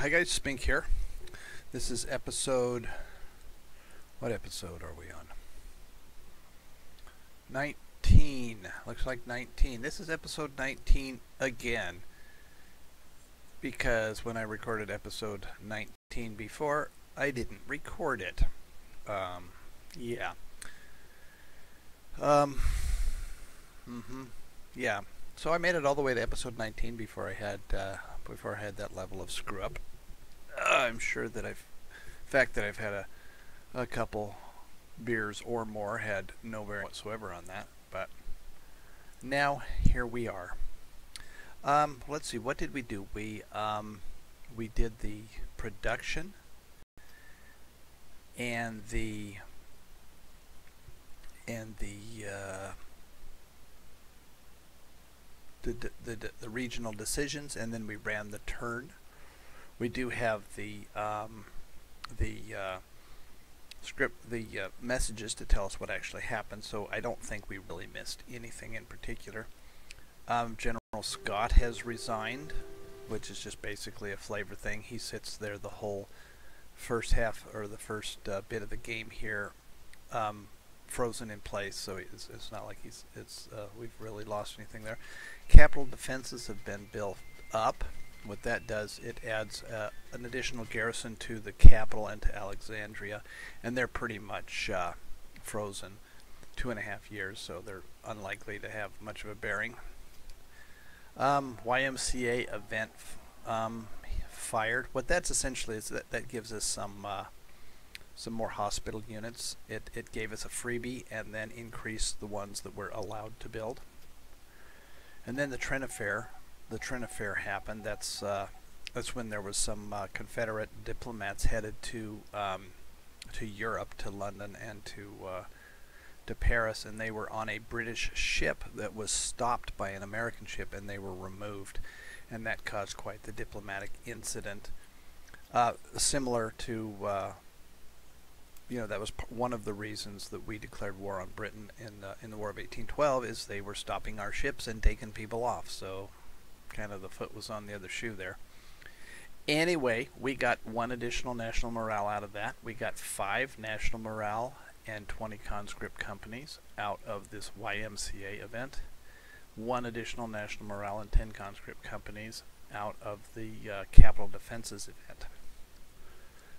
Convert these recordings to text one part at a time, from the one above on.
Hi guys, Spink here. This is episode... What episode are we on? 19. Looks like 19. This is episode 19 again. Because when I recorded episode 19 before, I didn't record it. Yeah. Yeah. So I made it all the way to episode 19 before I had that level of screw up. I'm sure that the fact that I've had a couple beers or more had no bearing whatsoever on that. But now here we are. Let's see, what did we do? We did the production and the regional decisions, and then we ran the turn. We do have the script, the messages to tell us what actually happened, so I don't think we really missed anything in particular. General Scott has resigned, which is just basically a flavor thing. He sits there the whole first half, or the first bit of the game here, frozen in place, so it's not like we've really lost anything there. Capital defenses have been built up. What that does, it adds an additional garrison to the capital and to Alexandria, and they're pretty much frozen 2.5 years, so they're unlikely to have much of a bearing. YMCA event fired. What that's essentially is that gives us some more hospital units. It gave us a freebie and then increased the ones that we're allowed to build. And then the Trent Affair happened. That's when there was some Confederate diplomats headed to Europe, to London and to Paris, and they were on a British ship that was stopped by an American ship, and they were removed, and that caused quite the diplomatic incident. Similar to that was one of the reasons that we declared war on Britain in the War of 1812, is they were stopping our ships and taking people off. So kind of the foot was on the other shoe there. Anyway, we got 1 additional national morale out of that. We got 5 national morale and 20 conscript companies out of this YMCA event. 1 additional national morale and 10 conscript companies out of the capital defenses event.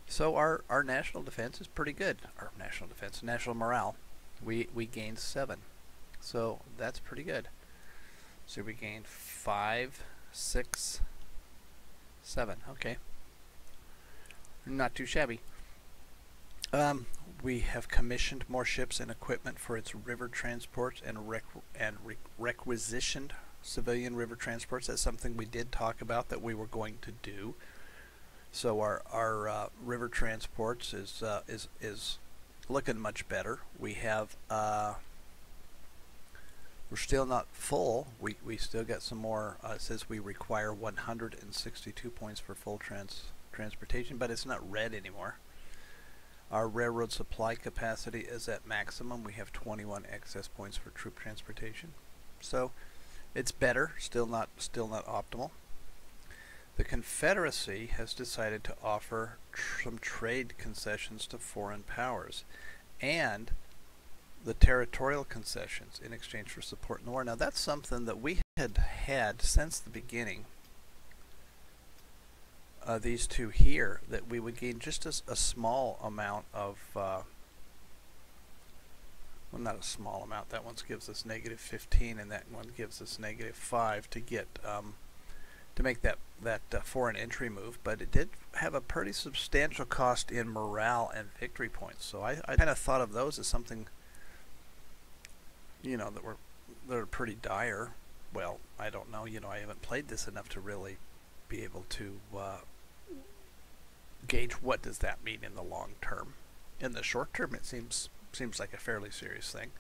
So our national defense is pretty good. Our national morale, we gained 7. So that's pretty good. So we gained 5, 6, 7. Okay. Not too shabby. We have commissioned more ships and equipment for its river transports and requisitioned civilian river transports. That's something we did talk about that we were going to do. So our river transports is looking much better. We have we're still not full. We still got some more. It says we require 162 points for full transportation, but it's not red anymore. Our railroad supply capacity is at maximum. We have 21 excess points for troop transportation. So it's better, still not optimal. The Confederacy has decided to offer some trade concessions to foreign powers and the territorial concessions in exchange for support in the war. Now that's something that we had since the beginning. These two here, that we would gain just a small amount of, well, not a small amount. That one gives us -15, and that one gives us -5 to get to make that foreign entry move. But it did have a pretty substantial cost in morale and victory points. So I kind of thought of those as something, that are pretty dire. Well, I don't know. I haven't played this enough to really be able to gauge what does that mean in the long term. In the short term, it seems like a fairly serious thing.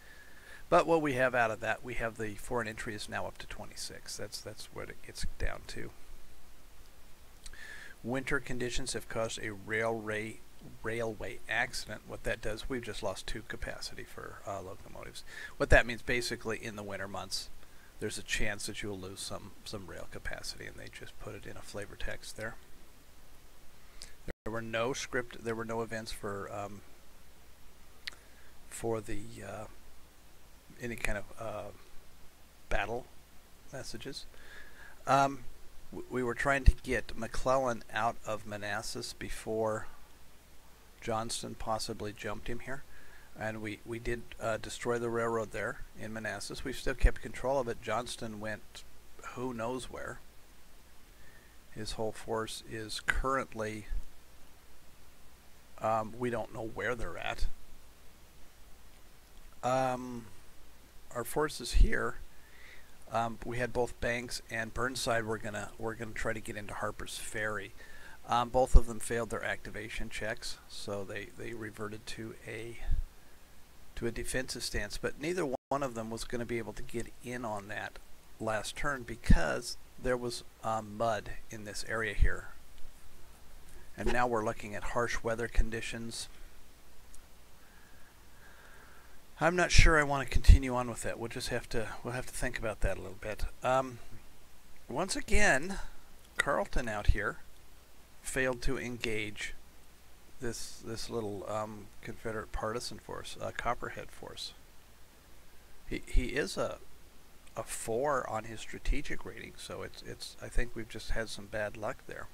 But what we have out of that, we have the foreign entry is now up to 26. That's what it gets down to. Winter conditions have caused a railway accident. What that does, we've just lost 2 capacity for locomotives. What that means, basically, in the winter months, there's a chance that you'll lose some rail capacity, and they just put it in a flavor text there. There were no events for the any kind of battle messages. We were trying to get McClellan out of Manassas before Johnston possibly jumped him here, and we did destroy the railroad there in Manassas. We still kept control of it. Johnston went who knows where. His whole force is currently, we don't know where they're at. Our forces here, we had both Banks and Burnside were gonna try to get into Harper's Ferry. Both of them failed their activation checks, so they reverted to a defensive stance. But neither one of them was going to be able to get in on that last turn because there was mud in this area here. And now we're looking at harsh weather conditions. I'm not sure I want to continue on with that. We'll have to think about that a little bit. Once again, Carleton out here failed to engage this little Confederate partisan force, Copperhead force. He is a 4 on his strategic rating, so I think we've just had some bad luck there.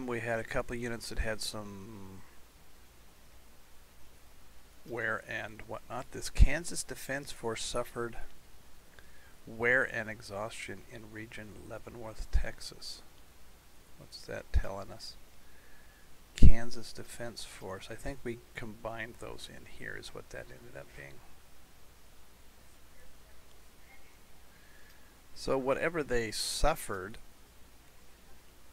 We had a couple of units that had some wear and whatnot. This Kansas Defense Force suffered wear and exhaustion in region Leavenworth, Texas. What's that telling us? Kansas Defense Force. I think we combined those in here is what that ended up being. So whatever they suffered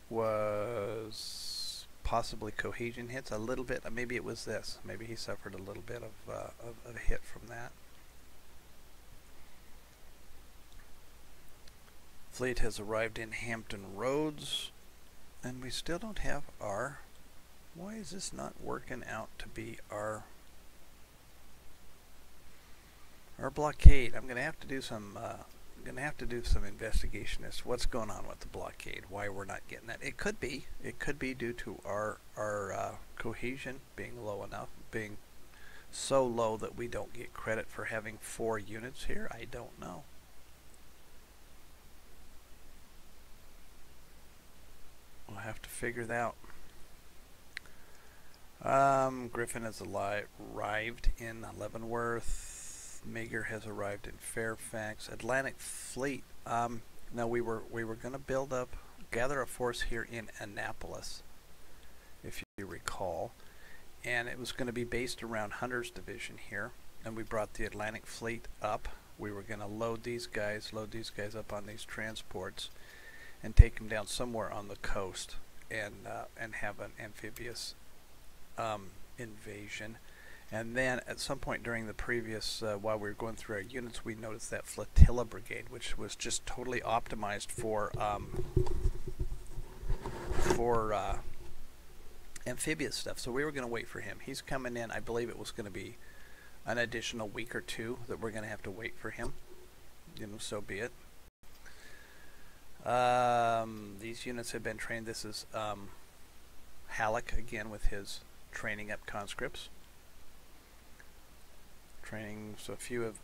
was possibly cohesion hits, a little bit. Maybe it was this. Maybe he suffered a little bit of a hit from that. Fleet has arrived in Hampton Roads, and we still don't have our... Why is this not working out to be our blockade? I'm going to have to do some investigation as to what's going on with the blockade. Why we're not getting that? It could be due to our cohesion being low enough, being so low that we don't get credit for having 4 units here. I don't know. We'll have to figure that out. Griffin has arrived in Leavenworth. Meagher has arrived in Fairfax. Atlantic Fleet. Now we were going to gather a force here in Annapolis, if you recall, and it was going to be based around Hunter's division here. And we brought the Atlantic Fleet up. We were going to load these guys up on these transports, and take them down somewhere on the coast, and have an amphibious invasion. And then at some point during the previous, while we were going through our units, we noticed that Flotilla Brigade, which was just totally optimized for amphibious stuff. So we were going to wait for him. He's coming in. I believe it was going to be an additional week or 2 that we're going to have to wait for him. So be it. These units have been trained. This is Halleck again with his training up conscripts. So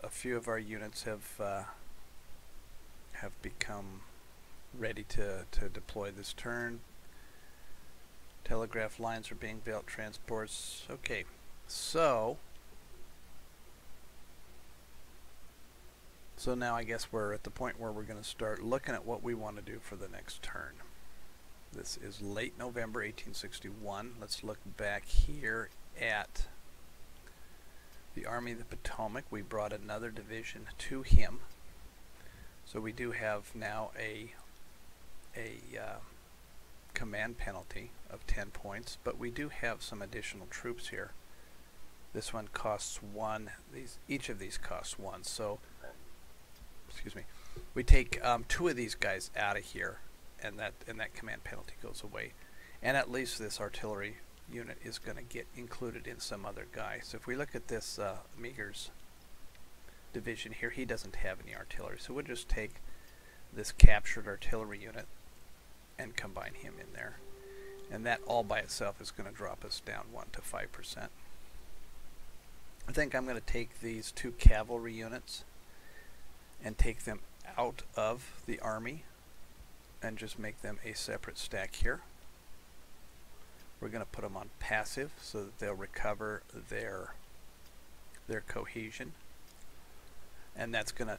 a few of our units have become ready to deploy this turn. Telegraph lines are being built. Transports. Okay, so now I guess we're at the point where we're going to start looking at what we want to do for the next turn. This is late November 1861. Let's look back here at the Army of the Potomac. We brought another division to him. So we do have now a command penalty of 10 points, but we do have some additional troops here. This one costs 1. Each of these costs 1. So excuse me, we take 2 of these guys out of here, and that command penalty goes away, and at least this artillery unit is going to get included in some other guy. So if we look at this Meagher's division here, he doesn't have any artillery, so we'll just take this captured artillery unit and combine him in there. And that all by itself is going to drop us down 1 to 5%. I think I'm going to take these 2 cavalry units and take them out of the army and just make them a separate stack here. We're going to put them on passive so that they'll recover their cohesion, and that's going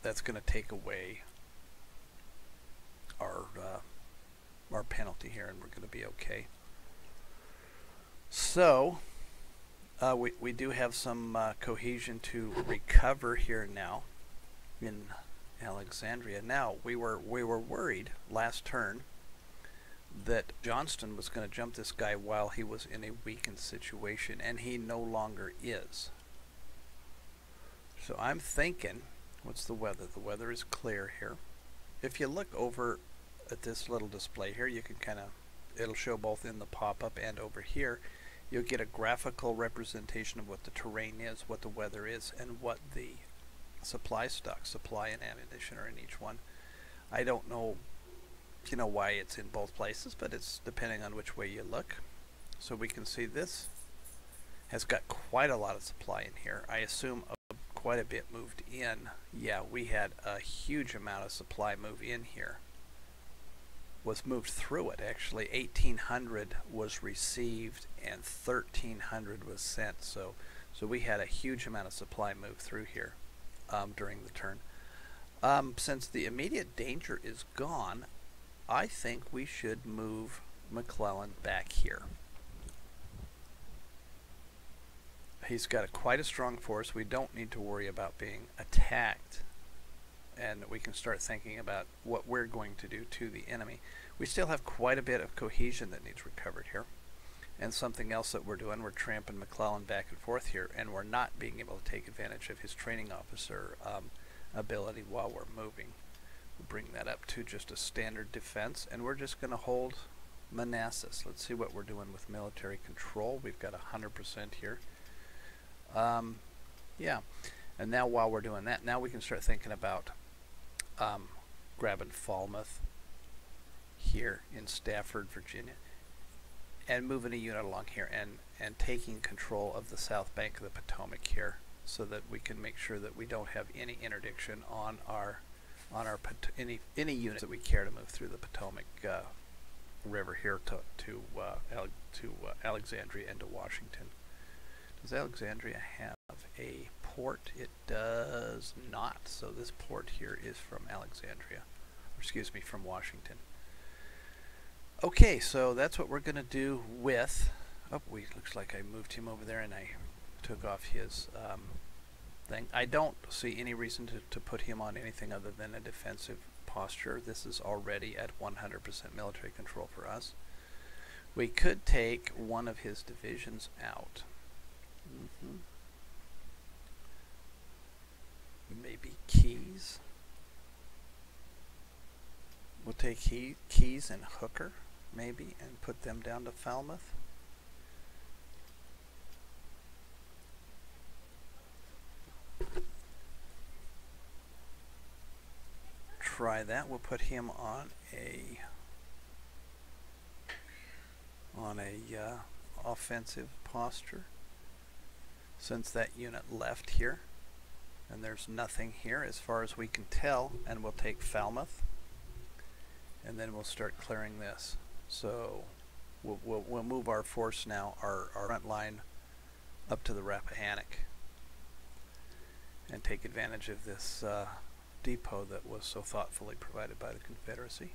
to take away our penalty here, and we're going to be okay. So we do have some cohesion to recover here now in Alexandria. Now we were worried last turn that Johnston was going to jump this guy while he was in a weakened situation, and he no longer is. So I'm thinking, what's the weather? The weather is clear here. If you look over at this little display here, you can it'll show both in the pop-up and over here. You'll get a graphical representation of what the terrain is, what the weather is, and what the supply and ammunition are in each one. I don't know why it's in both places, but it's depending on which way you look. So we can see this has got quite a lot of supply in here. I assume quite a bit moved in. Yeah, we had a huge amount of supply move in here. Was moved through it actually. 1,800 was received and 1,300 was sent. So we had a huge amount of supply move through here during the turn. Since the immediate danger is gone, I think we should move McClellan back here. He's got quite a strong force. We don't need to worry about being attacked, and we can start thinking about what we're going to do to the enemy. We still have quite a bit of cohesion that needs recovered here. And something else that we're doing, we're tramping McClellan back and forth here, and we're not being able to take advantage of his training officer ability while we're moving. We'll bring that up to just a standard defense, and we're just going to hold Manassas. Let's see what we're doing with military control. We've got 100% here. Yeah, and now while we're doing that, now we can start thinking about grabbing Falmouth here in Stafford, Virginia, and moving a unit along here and taking control of the south bank of the Potomac here, so that we can make sure that we don't have any interdiction on any units that we care to move through the Potomac River here to Alexandria and to Washington. Does Alexandria have a port? It does not. So this port here is from Alexandria, or excuse me, from Washington. Okay, so that's what we're going to do with... Oh, looks like I moved him over there and I took off his thing. I don't see any reason to put him on anything other than a defensive posture. This is already at 100% military control for us. We could take one of his divisions out. Maybe Keyes. We'll take Keyes and Hooker, maybe, and put them down to Falmouth. Try that. We'll put him on a offensive posture, since that unit left here and there's nothing here as far as we can tell, and we'll take Falmouth and then we'll start clearing this. So we'll move our force now, our front line, up to the Rappahannock and take advantage of this depot that was so thoughtfully provided by the Confederacy.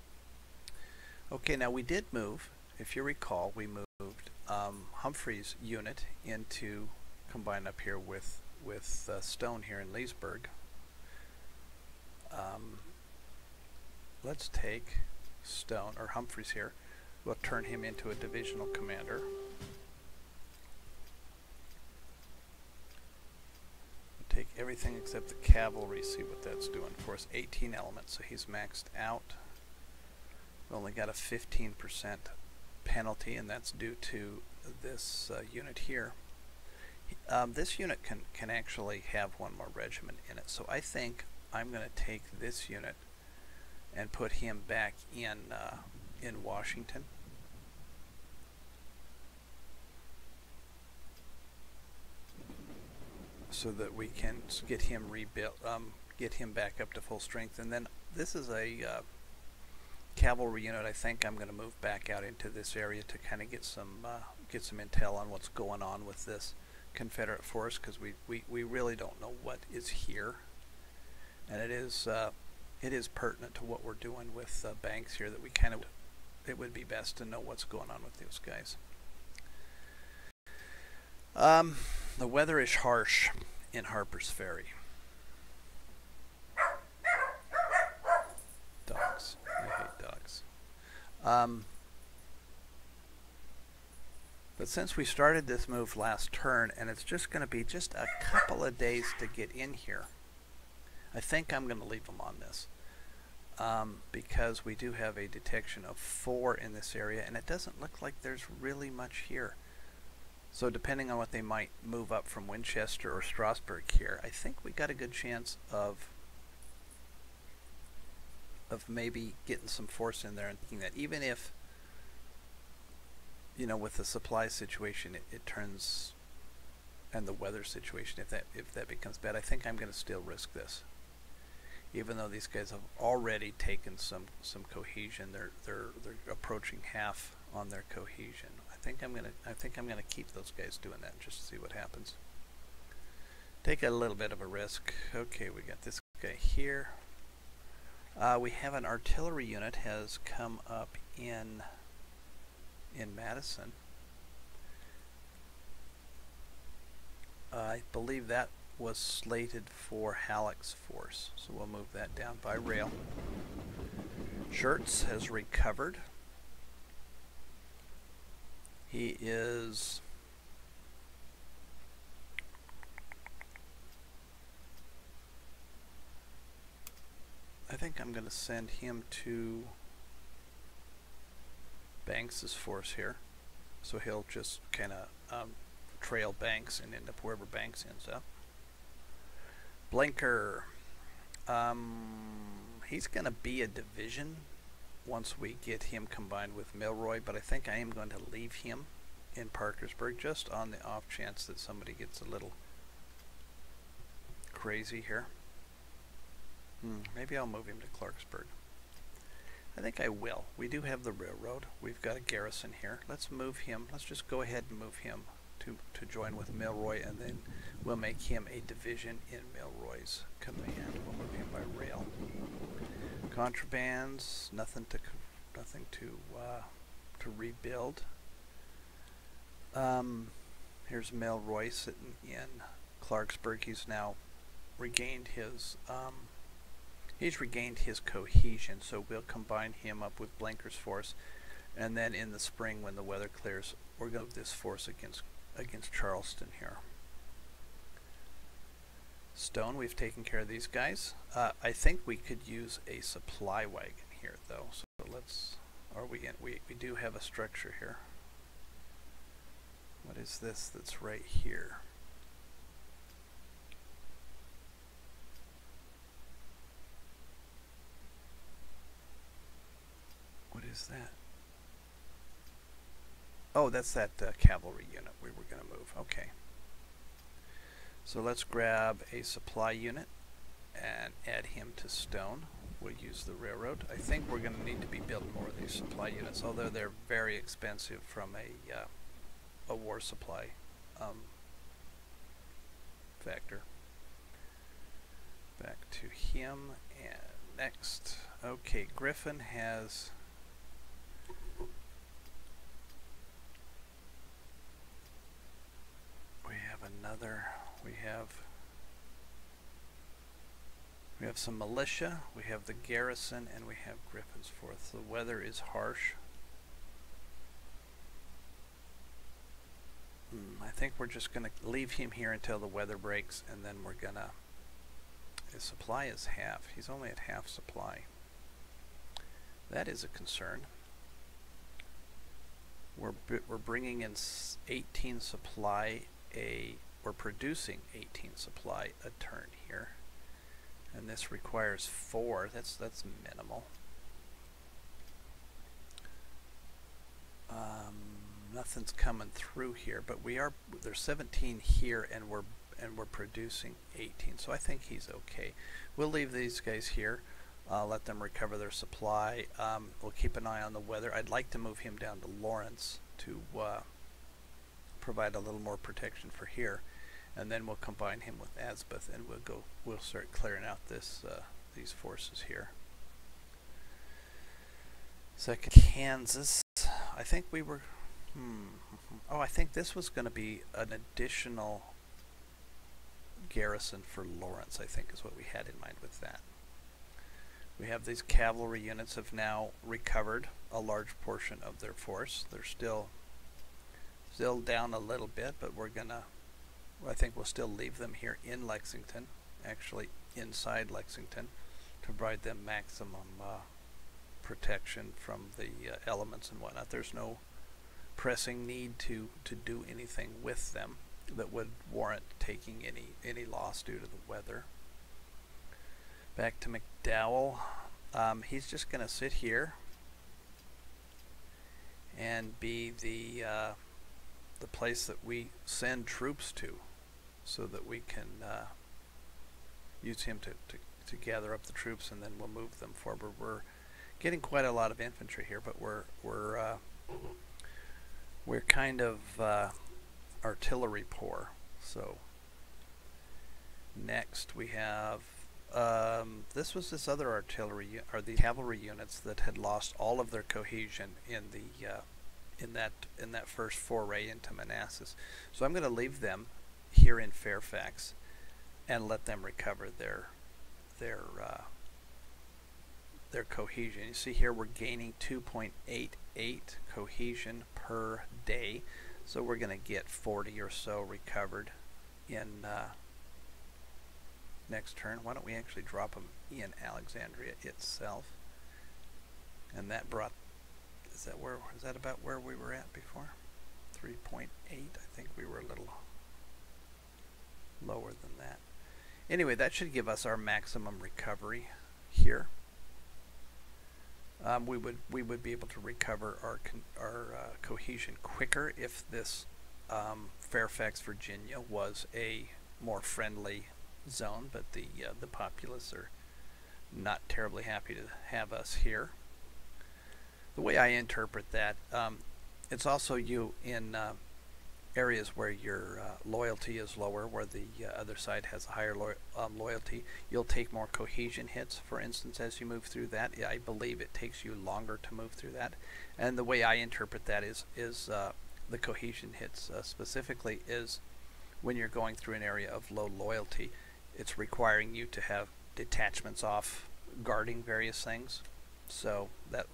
Okay, now we did move, if you recall, we moved Humphrey's unit into combine up here with Stone here in Leesburg. Let's take Stone, or Humphreys here. We'll turn him into a divisional commander. We'll take everything except the cavalry, see what that's doing for us. 18 elements, so he's maxed out. We only got a 15% penalty, and that's due to this unit here. This unit can actually have one more regiment in it, so I think I'm going to take this unit and put him back in Washington. so that we can get him rebuilt, get him back up to full strength. And then this is a cavalry unit. I think I'm going to move back out into this area to kind of get some intel on what's going on with this Confederate force, because we really don't know what is here, and it is pertinent to what we're doing with Banks here, that we kind of, it would be best to know what's going on with those guys. The weather is harsh in Harper's Ferry. Dogs. I hate dogs. But since we started this move last turn, and it's just going to be just a couple of days to get in here, I think I'm going to leave them on this. Because we do have a detection of 4 in this area, and it doesn't look like there's really much here. So depending on what they might move up from Winchester or Strasburg here, I think we got a good chance of maybe getting some force in there, and thinking that even if, you know, with the supply situation it turns, and the weather situation, if that becomes bad, I think I'm going to still risk this. Even though these guys have already taken some cohesion, they're approaching half on their cohesion. I think I'm gonna keep those guys doing that just to see what happens. Take a little bit of a risk. Okay, we got this guy here. We have an artillery unit has come up in Madison. I believe that was slated for Halleck's force, so we'll move that down by rail. Schurz has recovered. He is I think I'm going to send him to Banks's force here, so he'll just kind of trail Banks and end up wherever Banks ends up. Blinker, he's going to be a division once we get him combined with Milroy, but I think I am going to leave him in Parkersburg just on the off chance that somebody gets a little crazy here. Maybe I'll move him to Clarksburg. I think I will. We do have the railroad. We've got a garrison here. Let's move him. Let's just go ahead and move him to join with Milroy, and then we'll make him a division in Milroy's command. We'll move him by rail. Contrabands, nothing to rebuild. Here's Milroy sitting in Clarksburg. He's now regained his cohesion, so we'll combine him up with Blinker's force, and then in the spring when the weather clears, we're going to move this force against Charleston here. Stone, we've taken care of these guys. I think we could use a supply wagon here though, so let's, we do have a structure here. What is this that's right here? What is that? Oh, that's that cavalry unit we were going to move. Okay. So let's grab a supply unit and add him to Stone. We'll use the railroad. I think we're going to need to be building more of these supply units, although they're very expensive from a war supply factor. Back to him, and next. Okay, Griffin has... We have some militia, we have the garrison, and we have Griffin's force. The weather is harsh. I think we're just going to leave him here until the weather breaks, and then we're going to... His supply is half. He's only at half supply. That is a concern. We're bringing in 18 supply we're producing 18 supply a turn here, and this requires 4. That's minimal. Nothing's coming through here, but there's 17 here, and we're and we're producing 18. So I think he's okay. We'll leave these guys here. Let them recover their supply. We'll keep an eye on the weather. I'd like to move him down to Lawrence to provide a little more protection for here, and then we'll combine him with Asbeth, and we'll start clearing out these forces here. Second, Kansas. I think we were. Oh, I think this was going to be an additional garrison for Lawrence. I think is what we had in mind with that. We have these cavalry units have now recovered a large portion of their force. They're still down a little bit, but I think we'll still leave them here in Lexington, actually inside Lexington, to provide them maximum protection from the elements and whatnot. There's no pressing need to do anything with them that would warrant taking any loss due to the weather. Back to McDowell. He's just going to sit here and be the place that we send troops to, so that we can use him to gather up the troops, and then we'll move them forward. We're getting quite a lot of infantry here, but we're kind of artillery poor. So next we have this other artillery or the cavalry units that had lost all of their cohesion in that first foray into Manassas. So I'm going to leave them here in Fairfax and let them recover their cohesion. You see here we're gaining 2.88 cohesion per day, so we're going to get 40 or so recovered in next turn. Why don't we actually drop them in Alexandria itself? And that brought, is that about where we were at before? 3.8. I think we were a little lower than that. Anyway, that should give us our maximum recovery here. We would be able to recover our cohesion quicker if this Fairfax, Virginia was a more friendly zone, but the populace are not terribly happy to have us here. The way I interpret that, it's also you in areas where your loyalty is lower, where the other side has a higher loyalty, you'll take more cohesion hits, for instance, as you move through that. I believe it takes you longer to move through that. And the way I interpret that is the cohesion hits specifically is when you're going through an area of low loyalty, it's requiring you to have detachments off guarding various things. So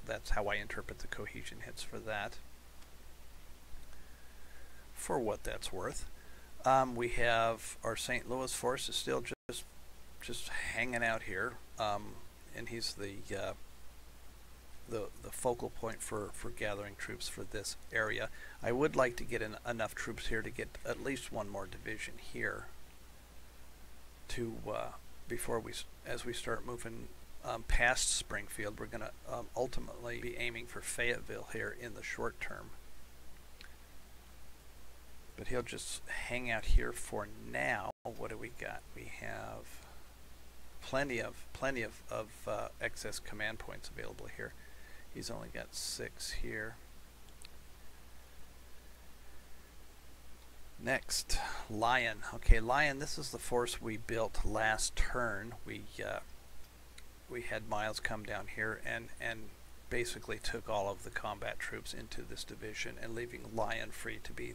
that's how I interpret the cohesion hits for that. For what that's worth, we have our St. Louis force is still just hanging out here, and he's the focal point for gathering troops for this area. I would like to get enough troops here to get at least one more division here to before as we start moving past Springfield. We're going to ultimately be aiming for Fayetteville here in the short term. But he'll just hang out here for now. What do we got? We have plenty of excess command points available here. He's only got 6 here. Next, Lion. Okay, Lion, this is the force we built last turn. We had Miles come down here and basically took all of the combat troops into this division, and leaving Lion free to be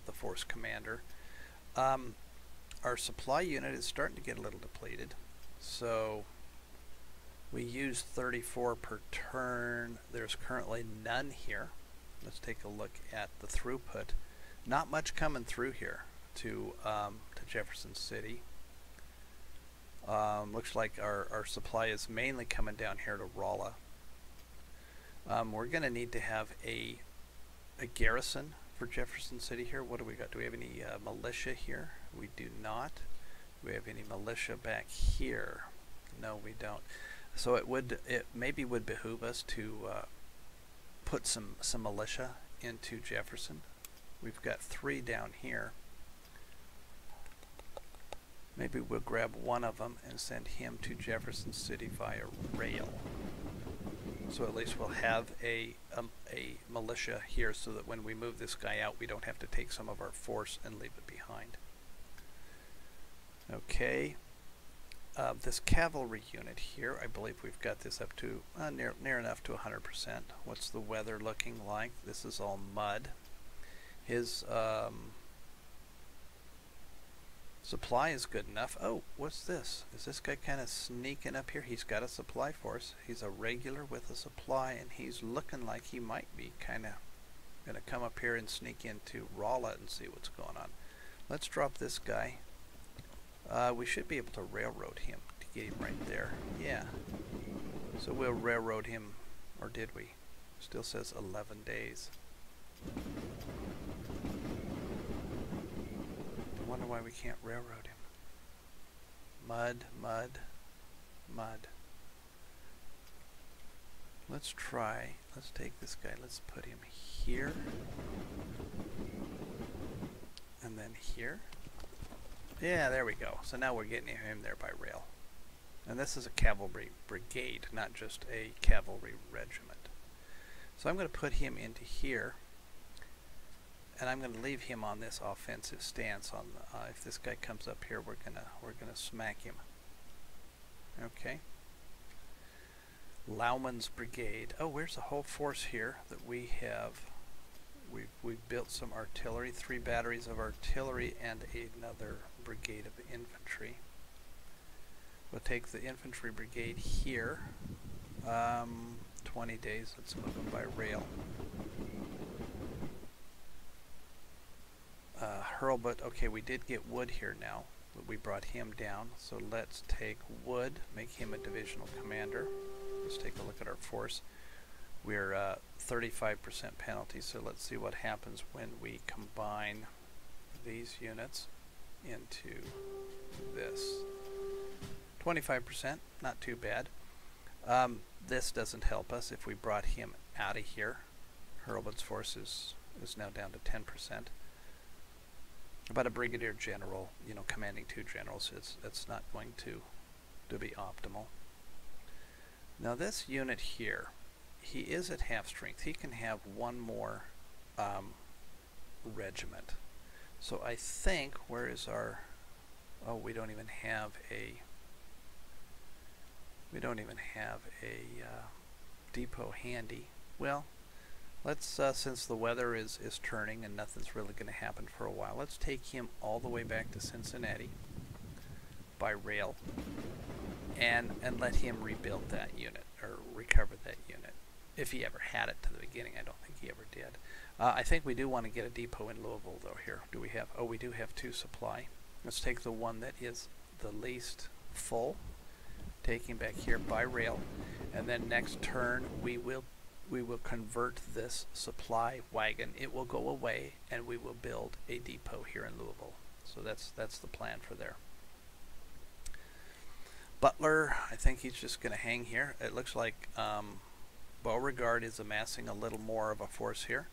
the force commander. Our supply unit is starting to get a little depleted, so we use 34 per turn. There's currently none here. Let's take a look at the throughput. Not much coming through here to Jefferson City. Looks like our supply is mainly coming down here to Rolla. We're going to need to have a garrison for Jefferson City here. What do we got? Do we have any militia here? We do not. Do we have any militia back here? No, we don't. So it maybe would behoove us to put some militia into Jefferson. We've got 3 down here. Maybe we'll grab one of them and send him to Jefferson City via rail. So at least we'll have a militia here so that when we move this guy out, we don't have to take some of our force and leave it behind. Okay. This cavalry unit here, I believe we've got this up to near enough to 100%. What's the weather looking like? This is all mud. His supply is good enough. Oh, what's this? Is this guy kind of sneaking up here? He's got a supply force. He's a regular with a supply, and he's looking like he might be kind of going to come up here and sneak into Rolla and see what's going on. Let's drop this guy. We should be able to railroad him to get him right there. Yeah. So we'll railroad him, or did we? Still says 11 days. I wonder why we can't railroad him. Mud, mud, mud. Let's try. Let's take this guy. Let's put him here. And then here. Yeah, there we go. So now we're getting him there by rail. And this is a cavalry brigade, not just a cavalry regiment. So I'm going to put him into here. And I'm going to leave him on this offensive stance. On the, if this guy comes up here, we're gonna smack him. Okay. Lauman's brigade. Oh, where's a whole force here that we have? We've built some artillery, 3 batteries of artillery, and another brigade of infantry. We'll take the infantry brigade here. 20 days. Let's move them by rail. Hurlbut, okay, we did get Wood here now, but we brought him down, so let's take Wood, make him a divisional commander. Let's take a look at our force. We're 35% penalty, so let's see what happens when we combine these units into this. 25%, not too bad. This doesn't help us if we brought him out of here. Hurlbut's force is now down to 10%. But a brigadier general, you know, commanding 2 generals, it's not going to be optimal. Now this unit here, he is at half strength. He can have 1 more regiment. So I think, where is our, oh, we don't even have a depot handy. Well, let's, since the weather is turning and nothing's really going to happen for a while, let's take him all the way back to Cincinnati by rail and let him rebuild that unit, or recover that unit. If he ever had it to the beginning. I don't think he ever did. I think we do want to get a depot in Louisville, though, here. Do we have? Oh, we do have 2 supply. Let's take the one that is the least full, take him back here by rail, and then next turn we will convert this supply wagon. It will go away, and we will build a depot here in Louisville. So that's the plan for there. Butler, I think he's just going to hang here. It looks like Beauregard is amassing a little more of a force here.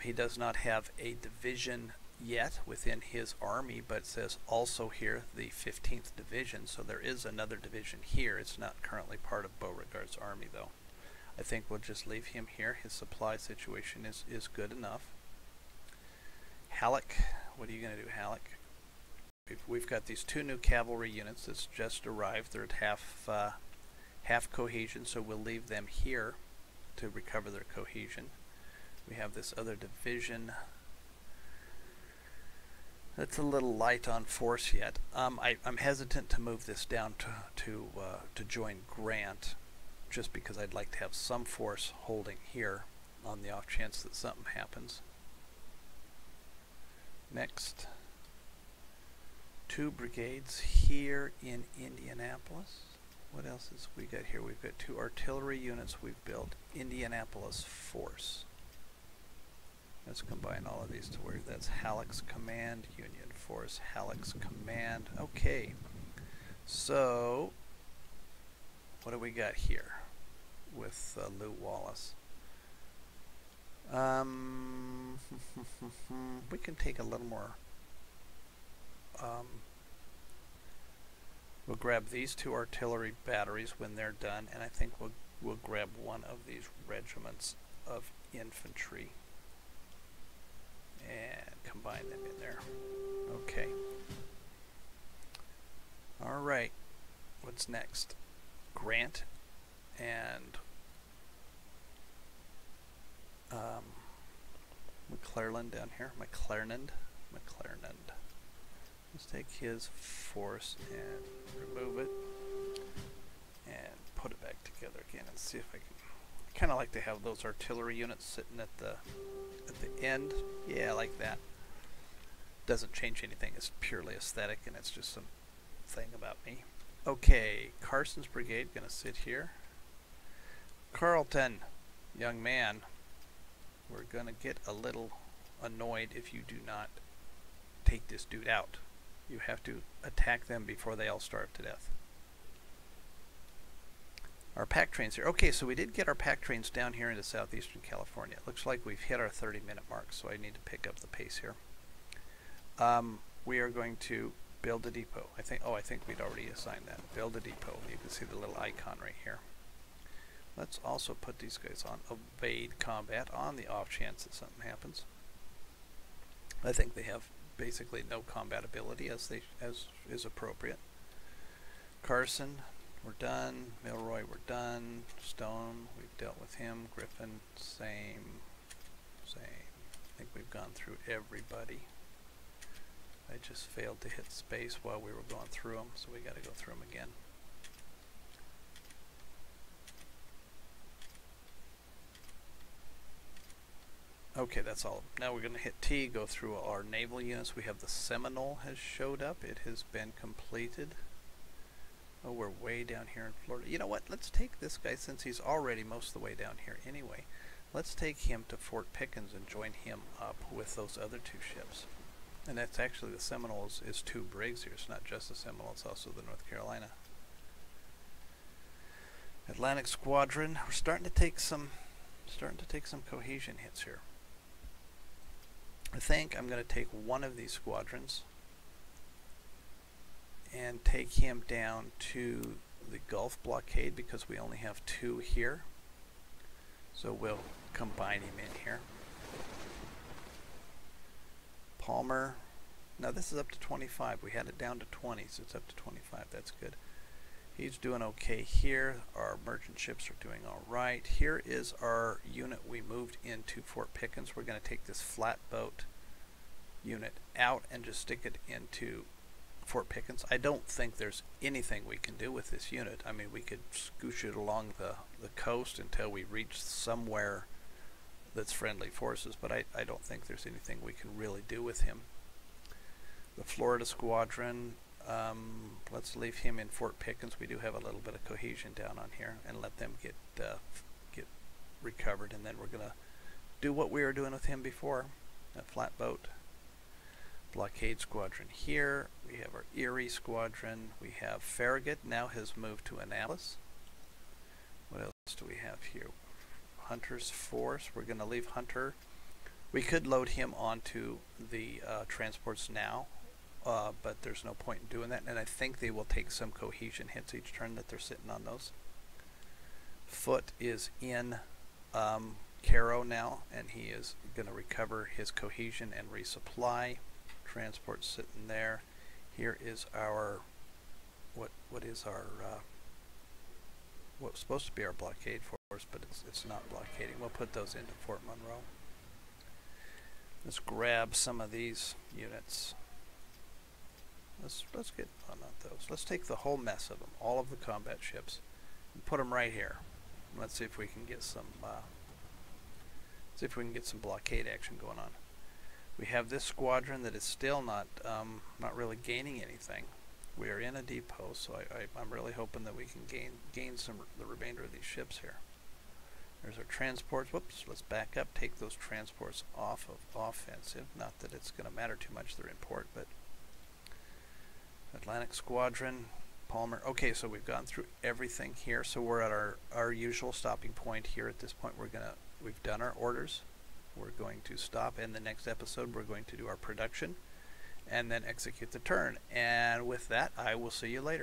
He does not have a division yet within his army, but it says also here the 15th Division, so there is another division here. It's not currently part of Beauregard's army, though. I think we'll just leave him here. His supply situation is good enough. Halleck, what are you going to do, Halleck? We've got these 2 new cavalry units that's just arrived. They're at half cohesion, so we'll leave them here to recover their cohesion. We have this other division that's a little light on force yet. I'm hesitant to move this down to join Grant, just because I'd like to have some force holding here on the off chance that something happens. Next, 2 brigades here in Indianapolis. What else is we got here? We've got 2 artillery units we've built. Indianapolis force. Let's combine all of these to where that's Halleck's command, Union force, Halleck's command. Okay, so what do we got here with Lew Wallace? We can take a little more We'll grab these 2 artillery batteries when they're done, and I think we'll grab one of these regiments of infantry and combine them in there. Okay. Alright. What's next? Grant and McClellan down here. McClernand. Let's take his force and remove it and put it back together again and see if I can. I kind of like to have those artillery units sitting at the end. Yeah, like that. Doesn't change anything. It's purely aesthetic, and it's just some thing about me. Okay, Carson's brigade gonna sit here. Carlton, young man, we're gonna get a little annoyed if you do not take this dude out. You have to attack them before they all starve to death. Our pack trains here. Okay, so we did get our pack trains down here into southeastern California. It looks like we've hit our 30-minute mark, so I need to pick up the pace here. We are going to build a depot. I think we'd already assigned that. Build a depot. You can see the little icon right here. Let's also put these guys on evade combat on the off chance that something happens. I think they have basically no combat ability as is appropriate. Carson, we're done. Milroy, we're done. Stone, we've dealt with him. Griffin, same. I think we've gone through everybody. I just failed to hit space while we were going through them, so we got to go through them again. Okay, that's all. Now we're going to hit T, go through our naval units. We have the Seminole has showed up. It has been completed. Oh, we're way down here in Florida. You know what? Let's take this guy, since he's already most of the way down here anyway. Let's take him to Fort Pickens and join him up with those other 2 ships. And that's actually, the Seminole is 2 brigs here. It's not just the Seminole, it's also the North Carolina. Atlantic Squadron. We're starting to take some cohesion hits here. I think I'm going to take one of these squadrons and take him down to the Gulf blockade because we only have 2 here. So we'll combine him in here. Palmer. Now this is up to 25. We had it down to 20, so it's up to 25. That's good. He's doing okay here. Our merchant ships are doing all right. Here is our unit we moved into Fort Pickens. We're going to take this flatboat unit out and just stick it into Fort Pickens. I don't think there's anything we can do with this unit. I mean, we could scooch it along the coast until we reach somewhere that's friendly forces, but I don't think there's anything we can really do with him. The Florida Squadron, let's leave him in Fort Pickens. We do have a little bit of cohesion down on here, and let them get recovered, and then we're going to do what we were doing with him before, a flatboat. Blockade Squadron here. We have our Erie Squadron. We have Farragut now has moved to Annapolis. What else do we have here? Hunter's force. We're going to leave Hunter. We could load him onto the transports now, but there's no point in doing that, and I think they will take some cohesion hits each turn that they're sitting on those. Foote is in Cairo now, and he is going to recover his cohesion and resupply. Transport sitting there. Here is our what's supposed to be our blockade force, but it's not blockading. We'll put those into Fort Monroe. Let's grab some of these units. Let's get not those. Let's take the whole mess of them, all of the combat ships, and put them right here. Let's see if we can get some blockade action going on. We have this squadron that is still not really gaining anything. We are in a depot, so I'm really hoping that we can gain the remainder of these ships here. There's our transports. Whoops, let's back up, take those transports off of offensive. Not that it's going to matter too much, they're in port, but Atlantic Squadron, Palmer. Okay, so we've gone through everything here, so we're at our usual stopping point here at this point. We've done our orders. We're going to stop. In the next episode, we're going to do our production and then execute the turn. And with that, I will see you later.